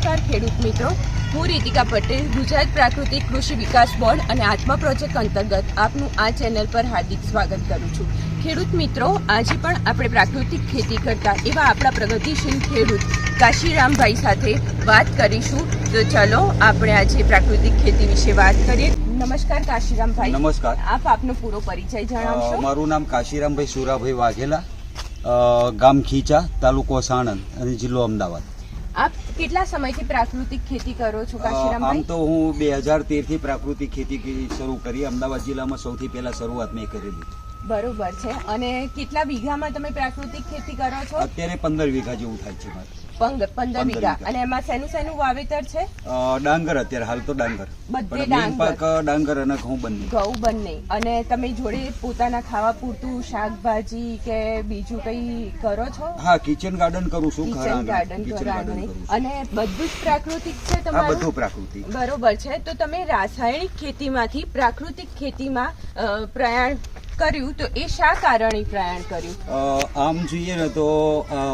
નમસ્કાર ખેડૂત મિત્રો, હું રીતિકા પટેલ ગુજરાત પ્રાકૃતિક કૃષિ વિકાસ બોર્ડ અને આત્મા પ્રોજેક્ટ અંતર્ગત આપનું આ ચેનલ પર હાર્દિક સ્વાગત કરું છું। ખેડૂત મિત્રો, આજે પણ આપણે પ્રાકૃતિક ખેતી કરતા એવા આપણા પ્રગતિશીલ ખેડૂત કાશીરામભાઈ સાથે વાત કરીશું। તો ચલો આપણે આજે પ્રાકૃતિક ખેતી વિશે વાત કરીએ। નમસ્કાર કાશીરામભાઈ। નમસ્કાર। આપ આપનો પૂરો પરિચય જણાવશો? મારું નામ કાશીરામભાઈ સુરાભાઈ વાઘેલા, ગામ ખીચા, તાલુકો સાણંદ અને જિલ્લો અમદાવાદ। આપ કેટલા સમયથી પ્રાકૃતિક ખેતી કરો છો કાશીરામભાઈ? આમ તો હું 2013 થી પ્રાકૃતિક ખેતી શરૂ કરી। અમદાવાદ જિલ્લામાં સૌથી પહેલા શરૂઆત મેં કરેલી। બરોબર છે। અને કેટલા વીઘામાં તમે પ્રાકૃતિક ખેતી કરો છો? અત્યારે 15 વીઘા જેવું થાય છે મારે। 15 વીઘા। અને એમાં શેનું વાવેતર છે? ડાંગર, અત્યારે હાલ તો ડાંગર, બધે મેઇન પાક ડાંગર અને ઘઉં બંને। ઘઉં બંને। અને તમે જોડે પોતાના ખાવા પૂરતું શાકભાજી કે બીજું કઈ કરો છો? હા, કિચન ગાર્ડન કરું છું। કિચન ગાર્ડન અને બધું જ પ્રાકૃતિક છે તમારું? બધું પ્રાકૃતિક। બરોબર છે। તો તમે રાસાયણિક ખેતીમાંથી પ્રાકૃતિક ખેતીમાં પ્રયાણ કર્યું, તો એ શા કારણે પ્રયાણ કર્યું? આમ જોઈએ ને તો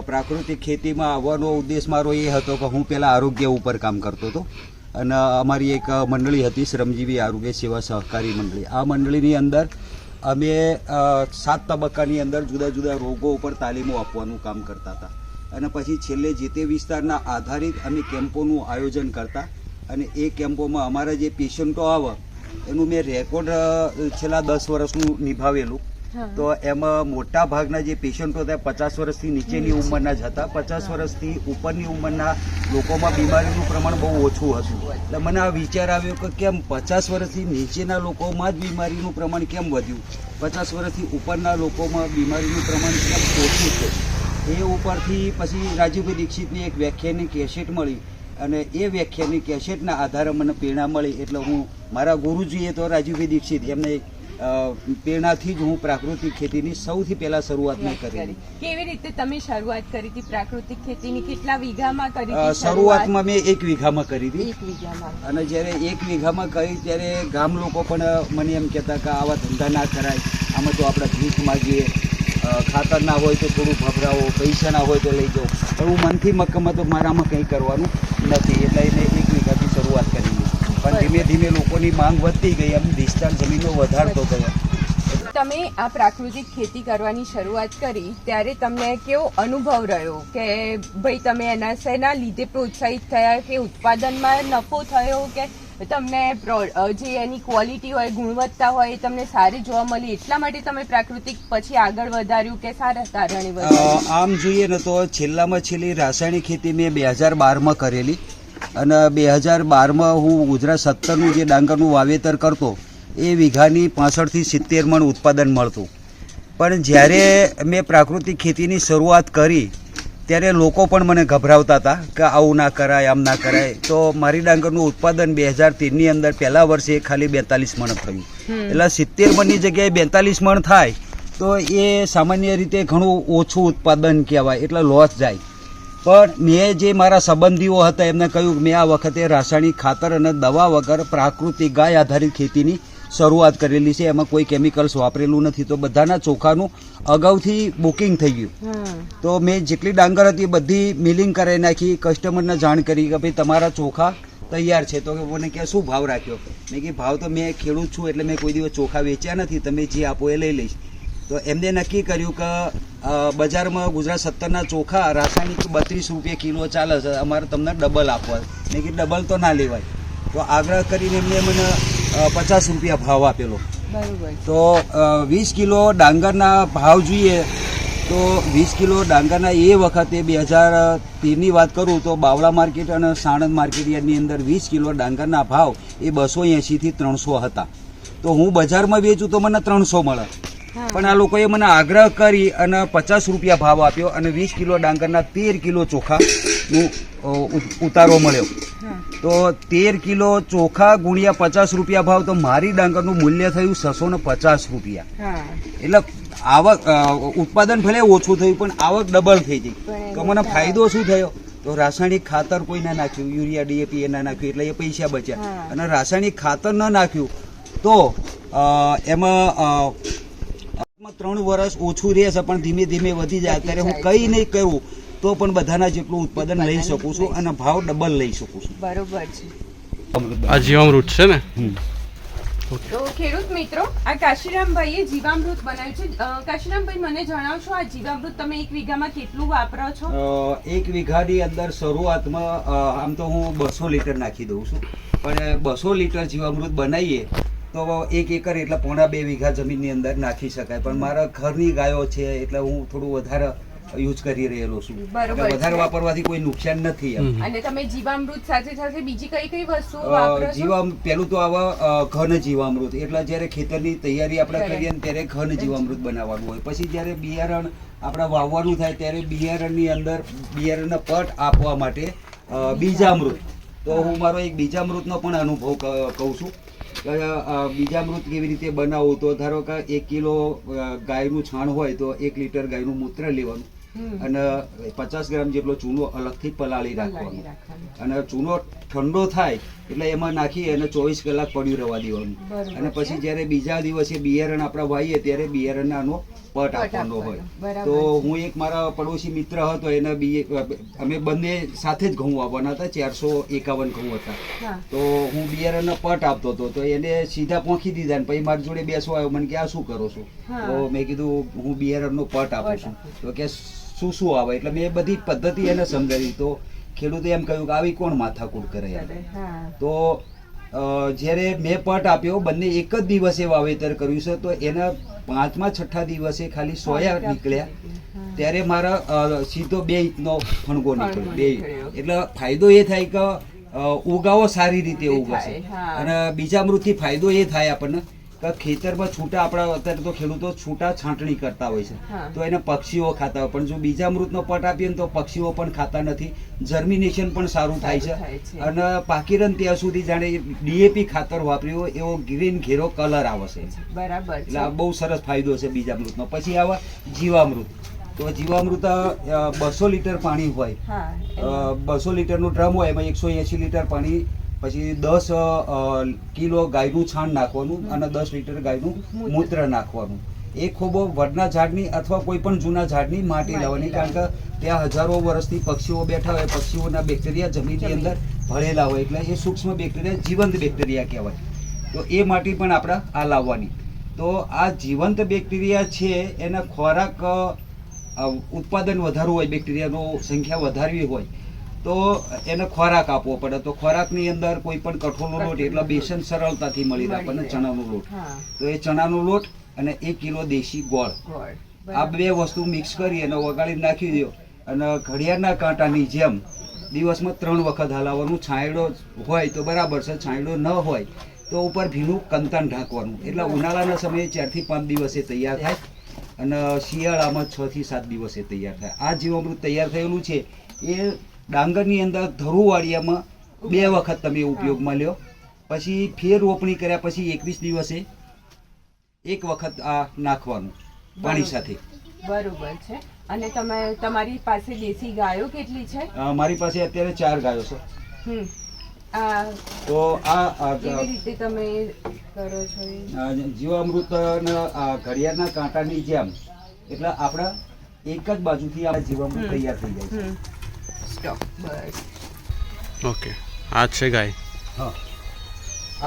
પ્રાકૃતિક ખેતીમાં આવવાનો ઉદ્દેશ મારો એ હતો કે હું પહેલા આરોગ્ય ઉપર કામ કરતો હતો અને અમારી એક મંડળી હતી, શ્રમજીવી આરોગ્ય સેવા સહકારી મંડળી। આ મંડળીની અંદર અમે 7 તબક્કાની અંદર જુદા જુદા રોગો ઉપર તાલીમો આપવાનું કામ કરતા હતા અને પછી છેલ્લે જે તે વિસ્તારના આધારિત અમે કેમ્પોનું આયોજન કરતા અને એ કેમ્પોમાં અમારા જે પેશન્ટો આવે એનું મેં રેકોર્ડ છેલ્લા 10 વર્ષનું નિભાવેલું। તો એમાં મોટા ભાગના જે પેશન્ટો હતા 50 વર્ષથી નીચેની ઉંમરના જ હતા। 50 વર્ષથી ઉપરની ઉંમરના લોકોમાં બીમારીનું પ્રમાણ બહુ ઓછું હતું। એટલે મને આ વિચાર આવ્યો કે કેમ 50 વર્ષથી નીચેના લોકોમાં જ બીમારીનું પ્રમાણ કેમ વધ્યું, 50 વર્ષથી ઉપરના લોકોમાં બીમારીનું પ્રમાણ કેમ ઓછું છે। એ ઉપરથી પછી રાજીવભાઈ દીક્ષિતની એક વ્યાખ્યાનની કેસેટ મળી અને એ વ્યાખ્યાનની કેસેટના આધારે મને પ્રેરણા મળી। એટલે હું મારા ગુરુજીએ તો રાજીવભાઈ દીક્ષિત એમને પ્રેરણાથી જ હું પ્રાકૃતિક ખેતીની સૌથી પહેલા શરૂઆત મેં કરેલી। કેવી રીતે તમે શરૂઆત કરી હતી પ્રાકૃતિક ખેતીની? કેટલા વીઘામાં કરી હતી? શરૂઆતમાં મેં 1 વીઘામાં કરી હતી। 1 વીઘામાં। અને જ્યારે 1 વીઘામાં કરી ત્યારે ગામ લોકો પણ મને એમ કહેતા કે આવા ધંધા ના કરાય, આમાં તો આપણે ભીખ માગીએ, ખાતર ના હોય તો થોડું ભભરાવો, પૈસા ના હોય તો લઈ જાઓ, પણ હું મનથી મક્કમ હતો મારામાં કંઈ કરવાનું નથી, એટલે એને 1 વીઘાથી શરૂઆત કરી। પણ ધીમે ધીમે લોકોની માંગ વધતી ગઈ, એમ વિસ્તાર જમીનો વધારતો ગયો। તમે આ પ્રાકૃતિક ખેતી કરવાની શરૂઆત કરી ત્યારે તમને કેવો અનુભવ રહ્યો કે ભાઈ તમે એના શેના લીધે પ્રોત્સાહિત થયા, કે ઉત્પાદનમાં નફો થયો, કે તમને જે એની ક્વોલિટી હોય, ગુણવત્તા હોય એ તમને સારી જોવા મળી એટલા માટે તમે પ્રાકૃતિક પછી આગળ વધાર્યું, કે સારા કારણે વધાર્યું? આમ જોઈએ ને તો છેલ્લામાં છેલ્લી રાસાયણિક ખેતી મેં 2012માં કરેલી અને 2012માં હું ગુજરાત 17નું જે ડાંગરનું વાવેતર કરતો એ વીઘાની 65 થી 70 મણ ઉત્પાદન મળતું। પણ જ્યારે મેં પ્રાકૃતિક ખેતીની શરૂઆત કરી ત્યારે લોકો પણ મને ગભરાવતા હતા કે આવું ના કરાય, આમ ના કરાય। તો મારી ડાંગરનું ઉત્પાદન 2013ની અંદર પહેલા વર્ષે ખાલી 42 મણ થયું। એટલે 70 મણની જગ્યાએ 42 મણ થાય તો એ સામાન્ય રીતે ઘણું ઓછું ઉત્પાદન કહેવાય, એટલે લોસ જાય। પણ મેં જે મારા સંબંધીઓ હતા એમને કહ્યું મેં આ વખતે રાસાયણિક ખાતર અને દવા વગર પ્રાકૃતિક ગાય આધારિત ખેતીની શરૂઆત કરેલી છે, એમાં કોઈ કેમિકલ્સ વાપરેલું નથી। તો બધાના ચોખાનું અગાઉથી બુકિંગ થઈ ગયું। તો મેં જેટલી ડાંગર હતી બધી મિલિંગ કરાવી નાખી, કસ્ટમરને જાણ કરી કે ભાઈ તમારા ચોખા તૈયાર છે। તો મને કે શું ભાવ રાખ્યો? મેં કે ભાવ તો મેં ખેડૂત છું એટલે મેં કોઈ દિવસ ચોખા વેચ્યા નથી, તમે જે આપો એ લઈ લઈશ। તો એમને નક્કી કર્યું કે બજારમાં ગુજરાત 17ના ચોખા રાસાયણિક 32 રૂપિયા કિલો ચાલે છે, અમારે તમને ડબલ આપવા। મેં કે ડબલ તો ના લેવાય। તો આગ્રહ કરીને એમને મને 50 રૂપિયા ભાવ આપેલો। તો 20 કિલો ડાંગરના ભાવ જોઈએ તો 20 કિલો ડાંગરના એ વખતે 2013ની વાત કરું તો બાવળા માર્કેટ અને સાણંદ માર્કેટયાર્ડની અંદર 20 કિલો ડાંગરના ભાવ એ 280 થી 300 હતા। તો હું બજારમાં વેચું તો મને 300 મળે, પણ આ લોકોએ મને આગ્રહ કરી અને 50 રૂપિયા ભાવ આપ્યો અને 20 કિલો ડાંગરના 13 કિલો ચોખાનું ઉતારો મળ્યો। તો 13 કિલો ચોખા ગુણ્યા 50 રૂપિયા ભાવ, તો મારી ડાંગરનું મૂલ્ય થયું 650 રૂપિયા। એટલે આવક ઉત્પાદન ભલે ઓછું થયું પણ આવક ડબલ થઈ ગઈ। તો મને ફાયદો શું થયો? તો રાસાયણિક ખાતર કોઈ ના નાખ્યું, યુરિયા DAP એ ના નાખ્યું, એટલે એ પૈસા બચ્યા। અને રાસાયણિક ખાતર ન નાખ્યું તો એમાં 3 વર્ષ ઓછું રહેશે પણ ધીમે ધીમે વધી જાય। અત્યારે હું કંઈ નહીં કરું તો પણ બધાના જેટલું ઉત્પાદન લઈ શકું છું અને ભાવ ડબલ લઈ શકું છું. બરોબર છે. આ જીવામૃત છે ને? તો ખેડૂત મિત્રો, આ કાશીરામભાઈએ જીવામૃત બનાવ્યું છે. કાશીરામભાઈ, મને જણાવશો આ જીવામૃત તમે એક વીઘામાં કેટલું વાપરો છો? એક વીઘાની અંદર શરૂઆતમાં આમ તો હું 200 લીટર નાખી દઉં છું, પણ 200 લીટર જીવામૃત બનાવીએ તો 1 એકર એટલે 1.5-2 વીઘા જમીનની અંદર નાખી શકાય. પણ મારા ઘરની ગાયો છે એટલે હું થોડું વધારે યુઝ કરી રહેલો છું. બરોબર એટલે વધારે છે. વાપરવાથી કોઈ નુકસાન નથી એમ. અને તમે જીવામૃત સાથે સાથે બીજી કઈ કઈ વસ્તુઓ વાપરો છો? પેલું તો આવા ઘન જીવામૃત, એટલે જ્યારે ખેતરની તૈયારી આપણે કરીએ ને ત્યારે ઘન જીવામૃત બનાવવાનું હોય. પછી જ્યારે બિયારણ આપણે વાવવાનું થાય ત્યારે બિયારણની અંદર બિયારણના પટ આપવા માટે બીજામૃત. તો હું મારો એક બીજામૃતનો પણ અનુભવ કહું છું કે બીજામૃત કેવી રીતે બનાવવું. તો ધારો કે 1 કિલો ગાયનું છાણ હોય તો 1 લીટર ગાયનું મૂત્ર લેવાનું અને 50 ગ્રામ જેટલો ચૂનો અલગથી પલાળી રાખવાનો, અને ચૂનો ઠંડો થાય એટલે એમાં નાખી અને 24 કલાક પડ્યું રહેવા દેવાનું. અને પછી જ્યારે બીજા દિવસે બિયારણ આપણે વાવીએ ત્યારે બિયારણનો પટ આપવાનો હોય. તો હું એક મારા પડોશી મિત્ર હતો, એને અમે બંને સાથે જ ઘઉં વાવવાના હતા, 451 ઘઉં હતા. તો હું બિયારણનો પટ આપતો હતો તો એને સીધા પોંખી દીધા ને પછી મારી જોડે બેસવા આવ્યો. મને કે આ શું કરો છો? તો મેં કીધું હું બિયારણનો પટ આપું છું. તો કે શું શું આવે? એટલે મેં બધી પદ્ધતિ એને સમજાવી. તો ખેડૂતે એમ કહ્યું કે આવી કોણ માથાકૂટ કરે યાર. તો જ્યારે મેં પટ આપ્યો, બંને એક જ દિવસે વાવેતર કર્યું છે, તો એના 5મા-6ઠા દિવસે ખાલી સોયા નીકળ્યા ત્યારે મારા સીધો 2 ઇંચનો ફણગો નીકળ્યો. 2 ઇંચ એટલે ફાયદો એ થાય કે ઉગાવો સારી રીતે ઉગશે. અને બીજામૃતથી ફાયદો એ થાય આપણને કે ખેતરમાં છૂટા, આપણા અત્યારે તો ખેડૂતો છૂટા છાંટણી કરતા હોય છે તો એને પક્ષીઓ ખાતા હોય. પણ જો બીજામૃતનો પટ આપીએ ને તો પક્ષીઓ પણ ખાતા નથી, જર્મિનેશન પણ સારું થાય છે અને પાકીરન ત્યાં સુધી જાણે ડીએપી ખાતર વાપર્યું હોય એવો ગ્રીન ઘેરો કલર આવે છે. બરાબર. એટલે આ બહુ સરસ ફાયદો છે બીજામૃતનો. પછી આવે જીવામૃત. તો જીવામૃત 200 લીટર પાણી હોય, 200 લીટરનું ડ્રમ હોય, એમાં 180 લીટર પાણી, પછી 10 કિલો ગાયનું છાણ નાખવાનું અને 10 લીટર ગાયનું મૂત્ર નાખવાનું. એ ખોબો વડના ઝાડની અથવા કોઈ પણ જૂના ઝાડની માટી લાવવાની, કારણ કે ત્યાં હજારો વર્ષથી પક્ષીઓ બેઠા હોય, પક્ષીઓના બેક્ટેરિયા જમીનની અંદર ભળેલા હોય, એટલે એ સૂક્ષ્મ બેક્ટેરિયા જીવંત બેક્ટેરિયા કહેવાય. તો એ માટી પણ આપણે આ લાવવાની. તો આ જીવંત બેક્ટેરિયા છે એના ખોરાક ઉત્પાદન વધારવું હોય, બેક્ટેરિયાનો સંખ્યા વધારવી હોય તો એને ખોરાક આપવો પડે. તો ખોરાકની અંદર કોઈ પણ કઠોળનો લોટ, એટલે બેસન સરળતાથી મળી રહે આપણને, ચણાનો લોટ. તો એ ચણાનો લોટ અને 1 કિલો દેશી ગોળ, આ 2 વસ્તુ મિક્સ કરી અને વગાડી નાખી દો. અને ઘડિયાળના કાંટાની જેમ દિવસમાં 3 વખત હલાવવાનું. છાંયડો હોય તો બરાબર છે, છાંયડો ન હોય તો ઉપર ભીનું કંતણ ઢાંકવાનું. એટલે ઉનાળાના સમયે 4 થી 5 દિવસે તૈયાર થાય અને શિયાળામાં 6 થી 7 દિવસે તૈયાર થાય. આ જીવામૃત તૈયાર થયેલું છે એ ડાંગરની અંદર ધરુવાળિયામાં 2 વખત તમે ઉપયોગમાં લ્યો. પછી ફેર રોપણી કર્યા પછી 21 દિવસે 1 વખત આ નાખવાનું પાણી સાથે. બરોબર છે. અને તમારી પાસે દેશી ગાયો કેટલી છે? મારી પાસે અત્યારે 4 ગાયો છે. તો આ કેવી રીતે તમે કરો છો? જીવામૃત ઘડિયાળના કાંટાની જેમ, એટલે આપણા એક જ બાજુથી આ જીવામૃત તૈયાર થઈ જાય છે. ઓકે, આ છે ગાય. હા,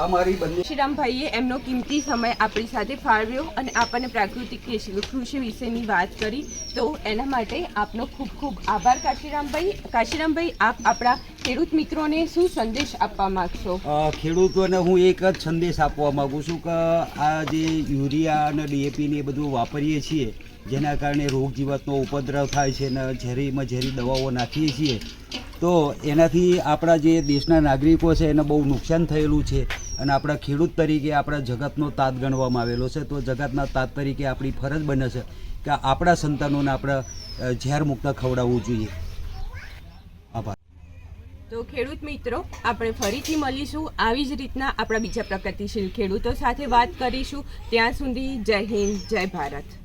આ મારી બંને. શ્રીરામભાઈએ એમનો કિંમતી સમય આપણી સાથે ફાળવ્યો અને આપણને પ્રાકૃતિક કૃષિ વિશેની વાત કરી, તો એના માટે આપનો ખૂબ ખૂબ આભાર કાશીરામભાઈ. કાશીરામભાઈ, આપ આપણા ખેડૂત મિત્રોને શું સંદેશ આપવા માંગશો? ખેડૂતોને હું એક જ સંદેશ આપવા માંગુ છું કે આ જે યુરિયા અને ડીએપી ને એ બધું વાપરીએ છીએ, જેના કારણે રોગ જીવાતનો ઉપદ્રવ થાય છે અને ઝેરીમાં ઝેરી દવાઓ નાખીએ છીએ, તો એનાથી આપણા જે દેશના નાગરિકો છે એને બહુ નુકસાન થયેલું છે. અને આપણા ખેડૂત તરીકે આપણા જગતનો તાત ગણવામાં આવેલો છે. તો જગતના તાત તરીકે આપણી ફરજ બને છે કે આપણા સંતાનોને આપણે ઝેર મુક્ત ખવડાવવું જોઈએ. આભાર. તો ખેડૂત મિત્રો, આપણે ફરીથી મળીશું, આવી જ રીતના આપણા બીજા પ્રગતિશીલ ખેડૂતો સાથે વાત કરીશું. ત્યાં સુધી જય હિન્દ, જય ભારત.